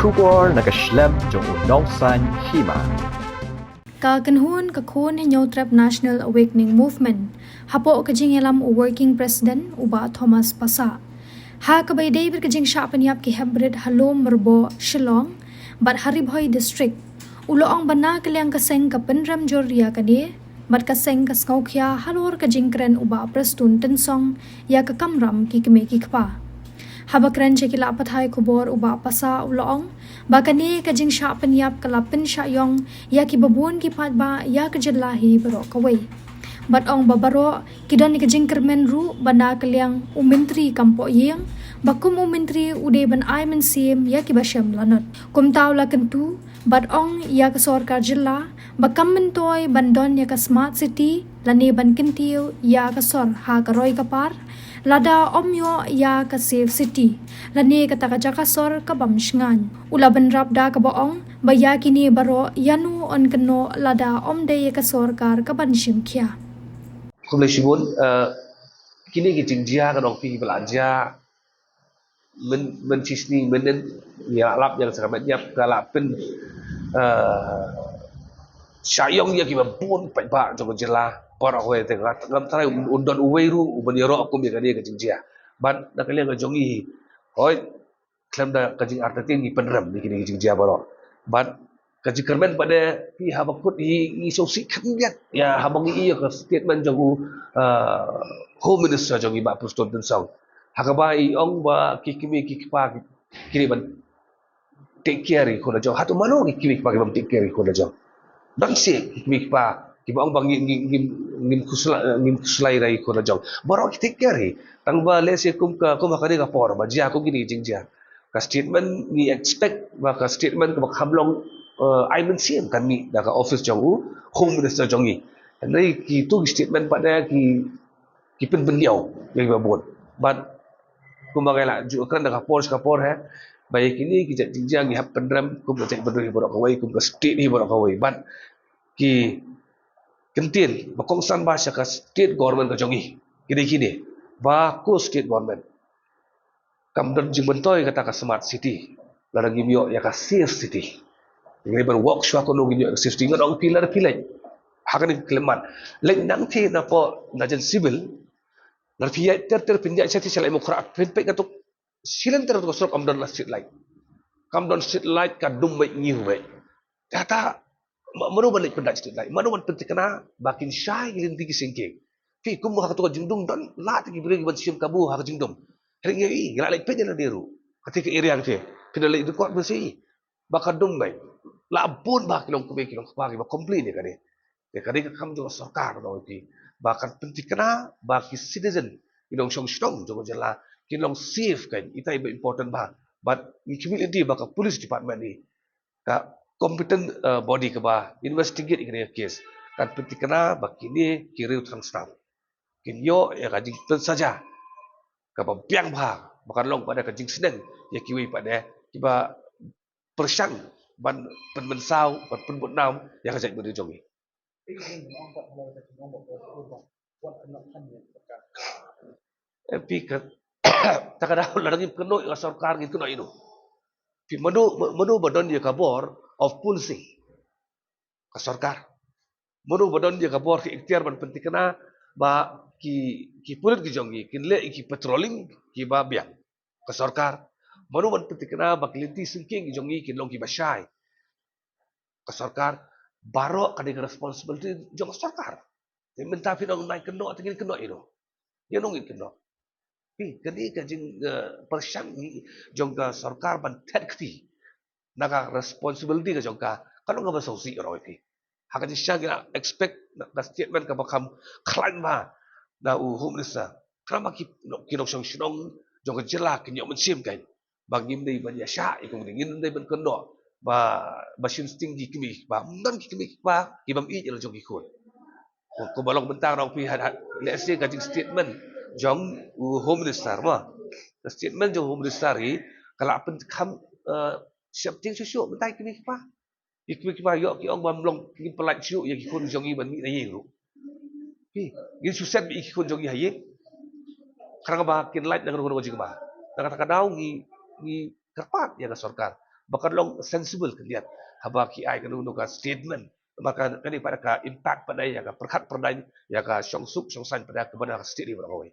Shubor nakaslem jong unongsan hima. Kakanhun kakun hinyo trap National Awakening Movement. Hapo kajing elam working president uba Thomas Pasa. Ha kabay David kajing syapanyap ki hybrid halom merbo Shillong bat Haribhoy district. Ulo ang bana kaliang kaseng kapenram jorya kadi bat kaseng kaskaukya halor kajing kren uba prestun tensong ya kakamram ki keme ki kpa. Habakran cekila apathai kubor uba pasa uloong bakani kajing sya penyap kalapin syayong ya ki babun ki patba ya kejelahi baro kawai bat ong babaro kidon ni kajing kermen ru bana kaliang umintri kampo yeng bakum umintri ude ban aimen sim ya ki basyam lanot kum taula kentu bat ong ya ke sorkar jilla bakam mentoy bandon ya ke smart city lani ban kentiu ya ke sor ha ke roy kapar lada omyo ya ka safe city lani kata ka jakasor ka bamsngan ulaban rabda ka baong baya kini baro yanu on keno lada omde ya ka sorkar ka banshim kya kumle shibun kini ki jia ka dong pi belanja men cisni menen ya lap yang sangat yap kalapin syayong ya ki babun pai ba jong jela para hoy tengah ngam tarai undon uweiru uban yoro aku bi kadi kajing jia ban da kalian ka jongi hoy klam da kajing artatin ni penram ni kini kajing jia baro ban kajing kermen pada pi habakut i sosi khambiat ya habang i ka statement jogu home minister jongi ba puston tensong hakaba i ong ba kikimi kikpa kini ban take care ko na jong hatu mano kikimi kikpa ban take care ko na jong dan si kikimi kikpa kiba ang bang ngim kuslay rai ko na jong baro take care tang ba lese kum hakani ka por ba jia ko gini jing jia ka statement ni expect ba ka statement ka khamlong I men sim kan ni da ka office jong home minister jong ni nai ki tu statement pada ki pen beliau yang babon but kumagala ju kan da ka por hai baik ini ki jing jia ngi hap pendram kum da cek berdui borok kawai kum ka state ni borok kawai but ki kentil bakongsan ba siya ka state government ka jongi kini ba ko state government kamdan jimbentoy kata ka smart city larang gimyo ya ka safe city ngini ban workshop ko no gimyo safe city ngadong pilar hakan kleman leng nang thi na po na jen civil lar pia ter pinja sati selai mukra pen pe katuk silen ter ko sok amdan la street light ka dum mai ngi huwe kata manu balik pendak street light manu ban pentik kana bakin syai gilin tigi singke fi kum ha to jingdung don la tigi beri ban sim kabu ha jingdum ring yi gila lek pe jela deru ketika area ke pina lek du kot besi bakadum mai la bun ba kilong ba complain ni kade ka kam jo sarkar do ti bakan pentik kana baki citizen ilong shong jo jela kilong safe kan itai important ba but community baka police department ni ka competent body ke ba investigate ikene case kan penting kena bakini kiri transtam kinyo ya kajing ten saja ka piang ba bukan long pada kajing seneng ya kiwi pada kiba persang ban penmensau ban penbutnam ya kajak beri jongi epi ka takada larang keno ya sarkar gitu no ino pi madu badon dia kabor of pulsing ka sarkar madu badon dia kabor ki ikhtiar ban penting kena ba ki pulit ki jongi kinle ki patrolling ki ba biang ka sarkar madu ban penting kena ba kiliti singking ki jongi kin long ki basyai ka sarkar baro kadang responsibility jong sarkar minta fi dong naik keno tingin keno ino ya nong keno pi kani kajing persang ni jong ka sarkar ban tekti naga responsibility ka jongka kalau nggak basausi orang itu hak jadi saya expect na statement ka bakam klan ma na home minister krama kinok shong jong jela kinyo mensim kan bagim dei ban yasha ikong dingin dei ban kondo ba shin sting di kimi ba nan kimi ba kibam i jelo jong ikon ko balong bentang rong pi let's say kajing statement jong home minister ma statement jong home minister hi kala pen kam siap ting susu bentai kimi pa ikmi pa yo ki ong bam long ki pelat su ya ki kun jongi ban mi nayi ru ki gi suset bi ki kun jongi haye karang ba kin light nang ro jing ba kata kadau ngi kerpat ya ka sarkar Bahkan long sensible kalian. Haba ki ai kan ka statement. Maka kani pada ka impact pada ya ka perkat perdai ya ka syong sup syong san pada kepada state ni berapa.